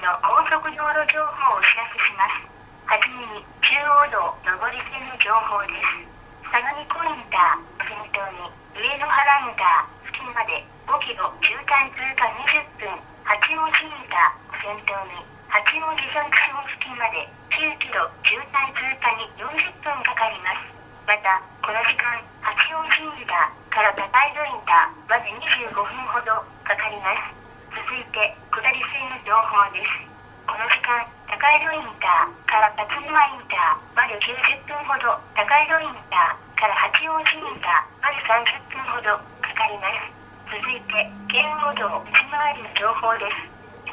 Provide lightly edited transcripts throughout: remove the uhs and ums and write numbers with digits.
の高速道路情報をお知らせします。はじめに、中央道上り線の情報です。相模湖インターを先頭に、上野原インター付近まで5キロ渋滞通過20分、八王子インターを先頭に、八王子ジャンクション付近まで9キロ渋滞通過に40分かかります。また、この時間、八王子インターから高井戸インターまで25分ほどかかります。続いて、下り線の情報です。この時間、高井戸インターから勝沼インターまで90分ほど、高井戸インターから八王子インターまで30分ほどかかります。続いて、圏央道内回りの情報です。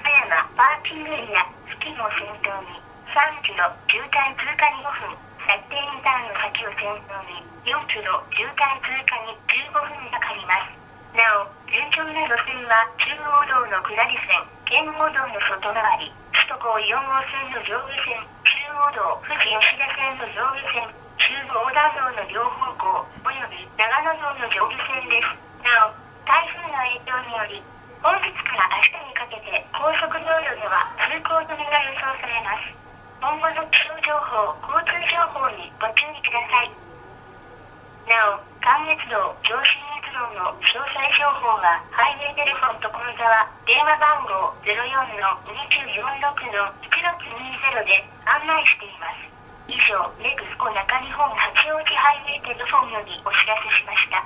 葉山パーキングエリア付近を先頭に3キロ渋滞通過に5分、設定インターの先を先頭に4キロ渋滞通過に15分かかります。なお、順調な路線は中央道の下り線、圏央道の外回り、首都高4号線の上下線、中央道富士吉田線の上下線、中部横断道の両方向、および長野道の上下線です。なお、台風の影響により、本日から明日にかけて高速道路では通行止めが予想されます。今後の気象情報、交通情報にご注意ください。なお、関越道、上信越道の詳細情報はハイウェイテレフォンと口座は電話番号04-2946-1620で案内しています。以上、ネクスコ中日本八王子ハイウェイテレフォンよりお知らせしました。